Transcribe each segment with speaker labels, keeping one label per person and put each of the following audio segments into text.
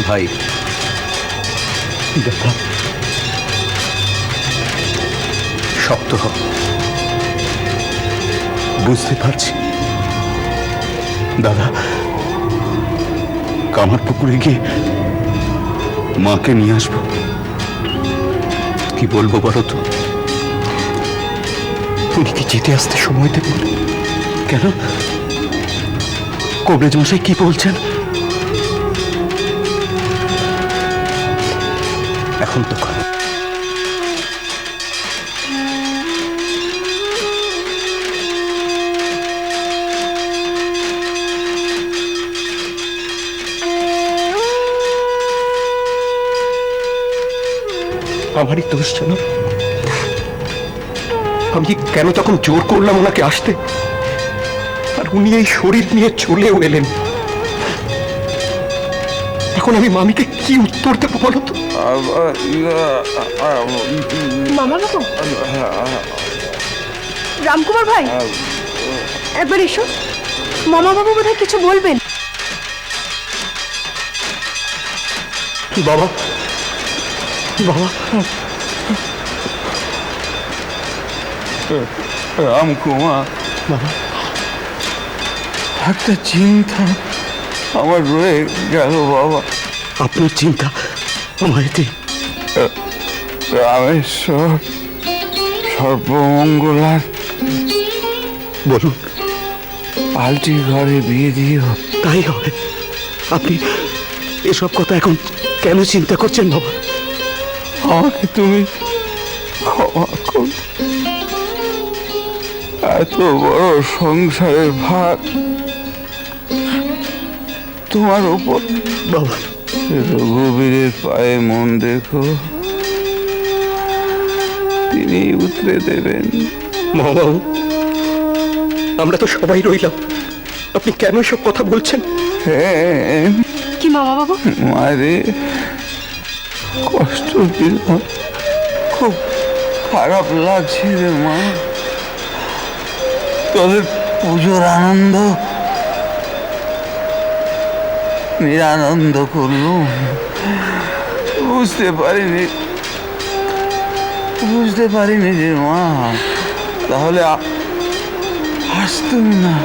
Speaker 1: ভাই, দাদা শক্ত হ। বুঝতে পারছি দাদা, কামার পুকুরে গিয়ে মাকে নিয়ে আসবো। কি বলবো বলো তো? উনি কি যেতে আসতে সময় দেবেন? কেন? কবরেজ মশাই কি বলছেন? এখন তো আমারই দোষ ছিল। আমি কেন তখন জোর করলাম ওনাকে আসতে, আর উনি এই শরীর নিয়ে চলেও এলেন। এখন আমি মামিকে কি উত্তর দেবো বলো তো?
Speaker 2: মামা বাবু, রামকুমার ভাই, একবার এসো। মামা বাবু বোধহয় কিছু বলবেন।
Speaker 1: বাবা, বাবা,
Speaker 3: রামকুমার,
Speaker 1: বাবা,
Speaker 3: একটা চিন্তা আমার রয়ে গেল বাবা।
Speaker 1: আপনার চিন্তা আমায় দিন।
Speaker 3: রামেশ্বর সর্বমঙ্গলার
Speaker 1: বলুন।
Speaker 3: পাল্টি ঘরে বিয়ে দিও।
Speaker 1: তাই হবে। আপনি এসব কথা এখন কেন চিন্তা করছেন বাবা?
Speaker 3: আমাকে তুমি ক্ষমা কর। এত বড় সংসারের ভার তোমার উপর।
Speaker 1: বাবা,
Speaker 3: রঘুবীরের পায়ে মন রেখো, তিনি উতরে দেবেন।
Speaker 1: বাবা, আমরা তো সবাই রইলাম, আপনি কেন সব কথা বলছেন?
Speaker 3: হ্যাঁ
Speaker 2: কি মামা বাবু?
Speaker 3: মারে, কষ্ট দিলাম, খুব খারাপ লাগছে রে মা। তোদের পুজোর আনন্দ নিরানন্দ করলুম, বুঝতে পারিনি রে মা। তাহলে আসতুম না।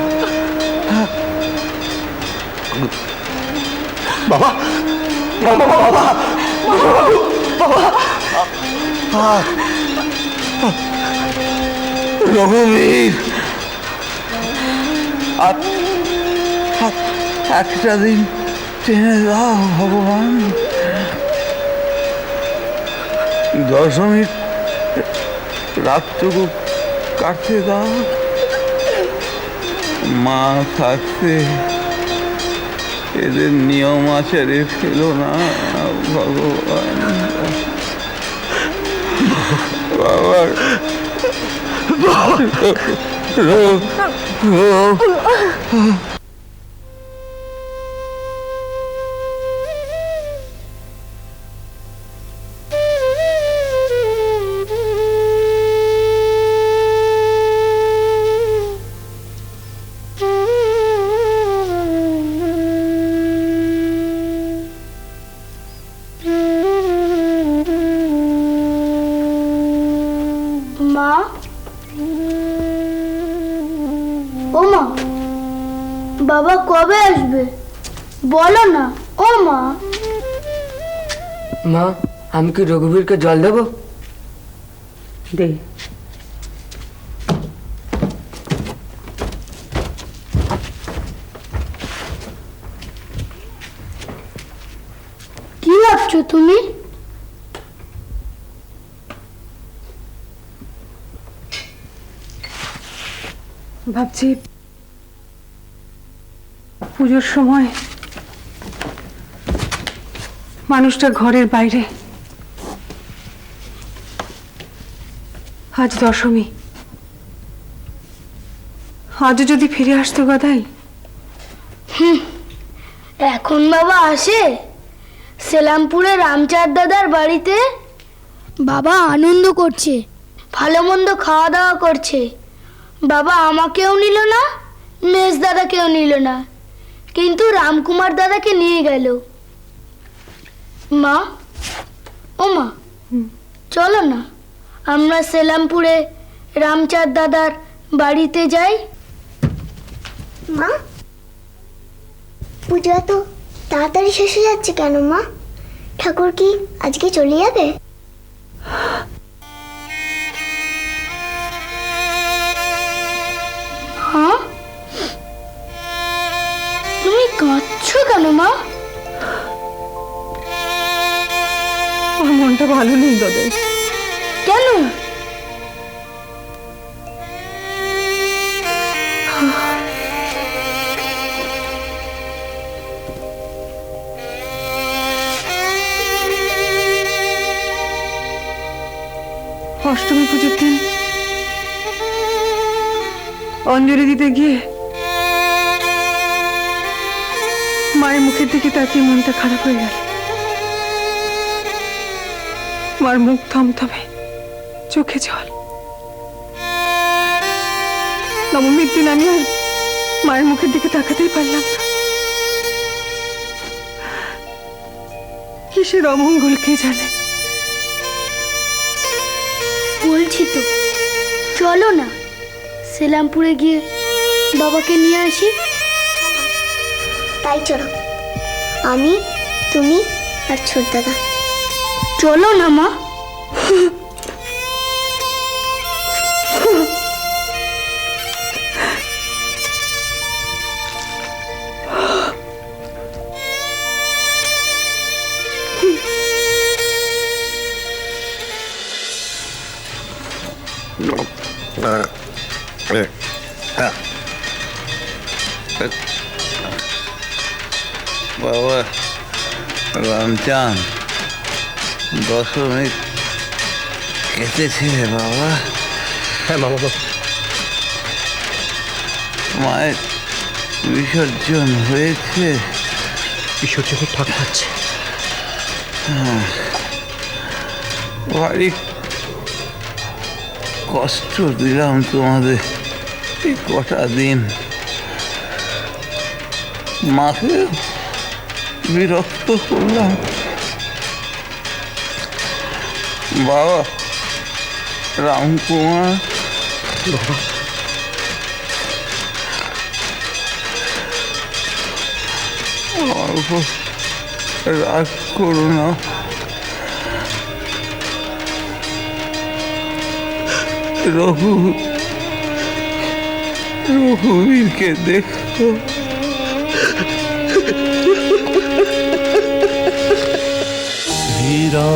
Speaker 1: বাবা, বাবা, বাবা,
Speaker 3: রঘুবীর, একটা দিন টেনে দাও ভগবান। দশমীর রাতটুকু কাটতে দাও। মা থাকতে এদের নিয়ম আচারে ফেলো না ভগবান। বাবা,
Speaker 4: মা, ও মা, বাবা কবে আসবে বলো না। ও মা।
Speaker 5: মা, আমি কি রঘুবীরকে জল দেবো? দে।
Speaker 4: কি ভাবছো তুমি?
Speaker 2: ভাবছি পুজোর সময় মানুষটা ঘরের বাইরে। আজ দশমী, আজও যদি ফিরে আসতো গদাই।
Speaker 4: এখন বাবা আসে? সেলামপুরে রামচাঁদ দাদার বাড়িতে বাবা আনন্দ করছে, ভালো মন্দ খাওয়া দাওয়া করছে। বাবা আমাকেও নিল না, মেজ দাদাকেও নিল না, কিন্তু রামকুমার দাদাকে নিয়ে গেল। মা, ও মা, চলো না আমরা সেলামপুরে রামচাঁদ দাদার বাড়িতে যাই।
Speaker 6: মা, পুজো তো তাড়াতাড়ি শেষ হয়ে যাচ্ছে কেন মা? ঠাকুর কি আজকে চলে যাবে?
Speaker 4: হ্যাঁ, তুমি কাঁদছো কেন মা?
Speaker 2: আমার মনটা ভালো নেই দাদা।
Speaker 4: কেন?
Speaker 2: অষ্টমী পুজোর দিন অঞ্জলি দিতে গিয়ে মায়ের মুখের দিকে তাকিয়ে মনটা খারাপ হয়ে গেল। মার মুখ থমথমে, চোখে জল। নবমীর দিন আমি আর মায়ের মুখের দিকে তাকাতেই পারলাম না। কিসের অমঙ্গল কে জানে।
Speaker 4: বলছি তো, চলো না সেলামপুরে গিয়ে বাবাকে নিয়ে আসি।
Speaker 6: তাই চলো, আমি, তুমি আর ছোট দাদা।
Speaker 4: চলো না মা।
Speaker 3: বাবা রামচাঁদ দশমী কেটেছে বাবা।
Speaker 7: হ্যাঁ মা বাবা,
Speaker 3: মায়ের বিসর্জন হয়েছে।
Speaker 7: বিসর্জনের ঠাক পাচ্ছে।
Speaker 3: ভারী কষ্ট দিলাম তোমাদের এই কটা দিন। মাকে বিরক্ত করলাম। বাবা রামকুমার,
Speaker 7: বাবা
Speaker 3: আমার উপর রাগ করো না। রঘুবীরকে দেখো।
Speaker 8: ধীরা